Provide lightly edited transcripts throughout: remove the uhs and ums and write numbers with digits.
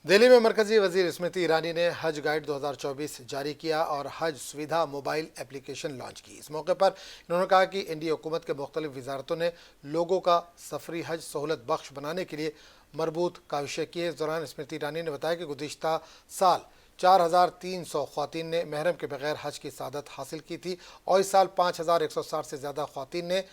दिल्ली में मरकजी वजीर स्मृति ईरानी ने हज गाइड 2024 जारी किया और हज सुविधा मोबाइल एप्लीकेशन लॉन्च की। इस मौके पर इन्होंने कहा कि इंडिया हुकूमत के मुख्तलिफ वजारतों ने लोगों का सफरी हज सहूलत बख्श बनाने के लिए मरबूत काविशें की। इस दौरान स्मृति ईरानी ने बताया कि गुज़िश्ता साल 4300 ख्वातीन ने महरम के बगैर हज की सादत हासिल की थी और इस साल 5160 से ज़्यादा ख्वातीन ने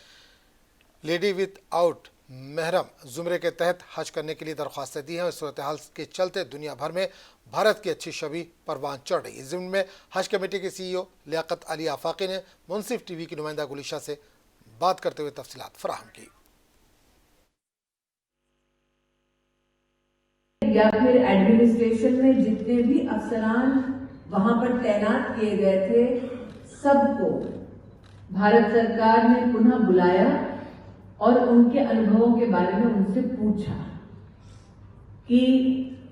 लेडी विद आउट महरम जुमरे के तहत हज करने के लिए दरख्वास्तें दी हैं। इस सूरत हाल के चलते दुनिया भर में भारत की अच्छी छवि परवान चढ़ रही है। इस ज़िम्न में हज कमेटी के CEO लियाकत अली आफाकी ने मुंसिफ TV की नुमाइंदा गुलिशा से बात करते हुए तफसीलात फराहम की। या फिर एडमिनिस्ट्रेशन में जितने भी अफसरान वहां पर तैनात किए गए थे, सबको भारत सरकार ने पुनः बुलाया और उनके अनुभवों के बारे में उनसे पूछा कि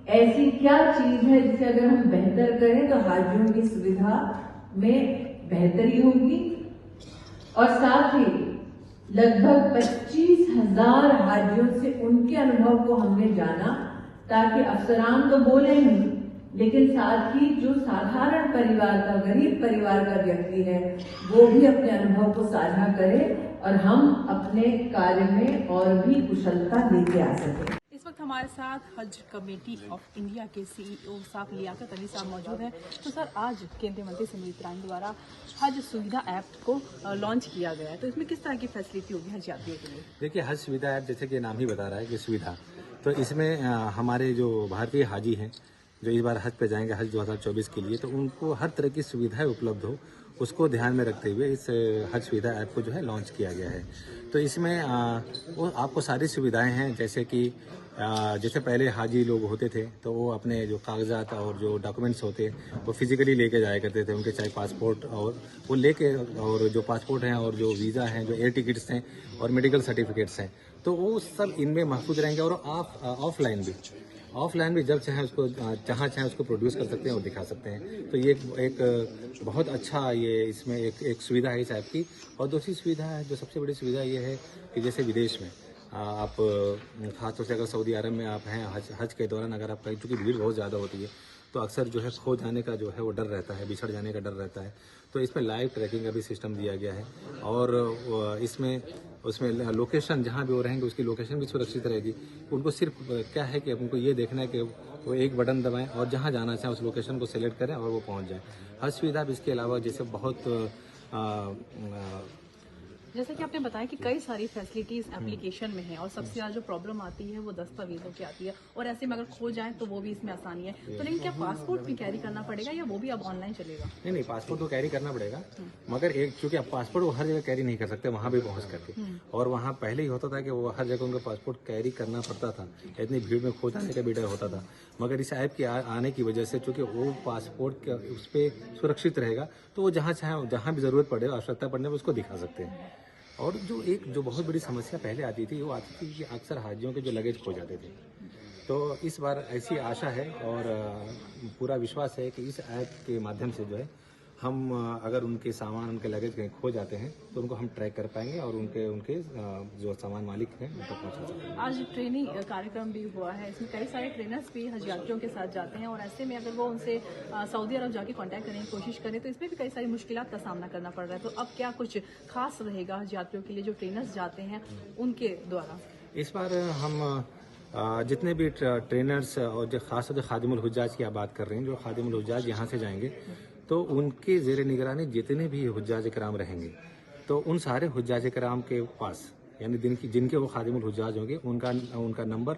ऐसी क्या चीज है जिसे अगर हम बेहतर करें तो हाजियों की सुविधा में बेहतरी होगी। और साथ ही लगभग 25,000 हाजियों से उनके अनुभव को हमने जाना, ताकि अफसरान तो बोले नहीं, लेकिन साथ ही जो साधारण परिवार का, गरीब परिवार का व्यक्ति है, वो भी अपने अनुभव को साझा करे और हम अपने कार्य में और भी कुशलता लेके आ सकें। इस वक्त हमारे साथ हज कमेटी ऑफ इंडिया के CEO साहब लियाकत अली साहब मौजूद हैं। तो सर, आज केंद्रीय मंत्री स्मृति ईरानी द्वारा हज सुविधा ऐप को लॉन्च किया गया है, तो इसमें किस तरह की फैसिलिटी होगी हज यात्रियों के लिए? देखिए, हज सुविधा ऐप जैसे कि नाम ही बता रहा है कि सुविधा, तो इसमें हमारे जो भारतीय हाजी हैं जो इस बार हज पे जाएंगे हज 2024 के लिए, तो उनको हर तरह की सुविधाएं उपलब्ध हो, उसको ध्यान में रखते हुए इस हज सुविधा ऐप को जो है लॉन्च किया गया है। तो इसमें वो आपको सारी सुविधाएं हैं, जैसे कि जैसे पहले हाजी लोग होते थे तो वो अपने जो कागजात और जो डॉक्यूमेंट्स होते वो फिजिकली लेके जाया करते थे, उनके चाहे पासपोर्ट और वो लेके, और जो पासपोर्ट हैं और जो वीज़ा हैं, जो एयर टिकट्स हैं और मेडिकल सर्टिफिकेट्स हैं, तो वो सब इनमें महफूज रहेंगे। और ऑफलाइन भी जब चाहे उसको जहाँ चाहे उसको प्रोड्यूस कर सकते हैं और दिखा सकते हैं। तो ये एक बहुत अच्छा ये इसमें एक सुविधा है इस ऐप की। और दूसरी सुविधा है, जो सबसे बड़ी सुविधा ये है कि जैसे विदेश में आप खासतौर से अगर सऊदी अरब में आप हैं हज के दौरान, अगर आप कहीं, चूँकि भीड़ बहुत ज़्यादा होती है तो अक्सर जो है खो जाने का जो है वो डर रहता है, बिछड़ जाने का डर रहता है। तो इसमें लाइव ट्रैकिंग का भी सिस्टम दिया गया है और उसमें लोकेशन जहाँ भी वो रहेंगे उसकी लोकेशन भी सुरक्षित रहेगी। उनको सिर्फ क्या है कि उनको ये देखना है कि वो एक बटन दबाएं और जहाँ जाना चाहें उस लोकेशन को सिलेक्ट करें और वो पहुँच जाए। हज सुविधा भी इसके अलावा जैसे बहुत जैसे कि आपने बताया कि कई सारी फैसिलिटीज एप्लीकेशन में है और सबसे ज़्यादा जो प्रॉब्लम आती है वो दस्तावेजों की आती है, और ऐसे में अगर खो जाए तो वो भी इसमें आसानी है। तो लेकिन क्या पासपोर्ट भी कैरी करना पड़ेगा या वो भी अब ऑनलाइन चलेगा? नहीं, पासपोर्ट तो कैरी करना पड़ेगा, मगर एक चूंकि आप पासपोर्ट वो हर जगह कैरी नहीं कर सकते वहाँ भी पहुँच करके। और वहाँ पहले ही होता था कि वो हर जगह उनका पासपोर्ट कैरी करना पड़ता था, इतनी भीड़ में खो जाने का भी डर होता था। मगर इस ऐप के आने की वजह से चूंकि वो पासपोर्ट उस पर सुरक्षित रहेगा, तो वो जहाँ चाहे, जहाँ भी ज़रूरत पड़े, आवश्यकता पड़ने पर उसको दिखा सकते हैं। और जो बहुत बड़ी समस्या पहले आती थी वो आती थी कि अक्सर हाजियों के जो लगेज खो जाते थे। तो इस बार ऐसी आशा है और पूरा विश्वास है कि इस ऐप के माध्यम से जो है हम अगर उनके सामान, उनके लगेज कहीं खो जाते हैं तो उनको हम ट्रैक कर पाएंगे और उनके जो सामान मालिक हैं उनको पहुंचा सकेंगे। आज ट्रेनिंग कार्यक्रम भी हुआ है, इसमें कई सारे ट्रेनर्स भी हज यात्रियों के साथ जाते हैं, और ऐसे में अगर वो उनसे सऊदी अरब जाके कांटेक्ट करने की कोशिश करें तो इसमें भी कई सारी मुश्किलात का सामना करना पड़ रहा है। तो अब क्या कुछ खास रहेगा हज यात्रियों के लिए जो ट्रेनर्स जाते हैं उनके द्वारा? इस बार हम जितने भी ट्रेनर्स और जो खास तौर से खादिमुल हुज्जाज की आप बात कर रहे हैं, जो खादिमुल हुज्जाज यहाँ से जाएंगे तो उनके ज़ेर निगरानी जितने भी हुज्जाज कराम रहेंगे, तो उन सारे हुज्जाज कराम के पास, यानी जिनके वो खादिमुल हुज्जाज होंगे, उनका नंबर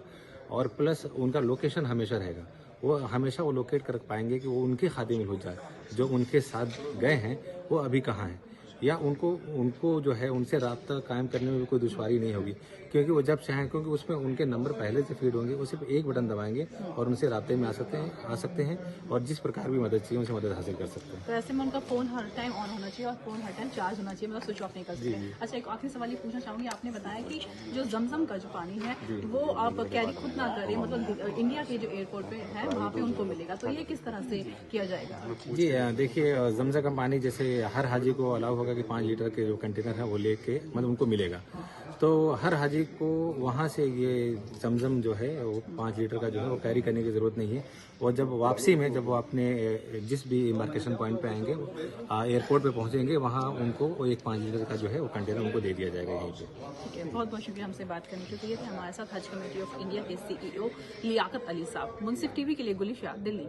और प्लस उनका लोकेशन हमेशा रहेगा। वो हमेशा वो लोकेट कर पाएंगे कि वो उनके खादिमुल हुज्जाज जो उनके साथ गए हैं वो अभी कहाँ हैं, या उनको जो है उनसे रब्ता कायम करने में भी कोई दुश्वारी नहीं होगी, क्योंकि वो जब चाहें, क्योंकि उसमें उनके नंबर पहले से फीड होंगे, वो सिर्फ एक बटन दबाएंगे और उनसे रब्ते में आ सकते हैं और जिस प्रकार भी मदद चाहिए उनसे मदद हासिल कर सकते हैं। तो ऐसे में उनका फोन हर टाइम ऑन होना चाहिए और फोन हर टाइम चार्ज होना चाहिए, मतलब स्विच ऑफ नहीं कर सकते। अच्छा, एक आखिरी सवाल ये पूछना चाहूंगी, आपने बताया कि जो जमजम का जो पानी है वो आप कैरी खुद ना करें, मतलब इंडिया के जो एयरपोर्ट पे है वहाँ पे उनको मिलेगा, तो ये किस तरह से किया जाएगा? जी देखिए, जमजम का पानी जैसे हर हाजी को अलाउ होगा कि 5 लीटर के जो कंटेनर है वो लेके मतलब उनको मिलेगा। तो हर हाजी को वहाँ से ये जमजम जो है वो 5 लीटर का जो है वो कैरी करने की ज़रूरत नहीं है। और जब वापसी में जब वो अपने जिस भी इम्बार्केशन पॉइंट पे आएंगे, एयरपोर्ट पे पहुँचेंगे, वहाँ उनको वो एक 5 लीटर का जो है वो कंटेनर उनको दे दिया जाएगा यहीं पे। ठीक है, बहुत बहुत शुक्रिया हमसे बात करने के लिए। थे हमारे साथ हज कमेटी ऑफ इंडिया के CEO लियाकत अली साहब। मुंसिफ टीवी के लिए गुलिशा, दिल्ली।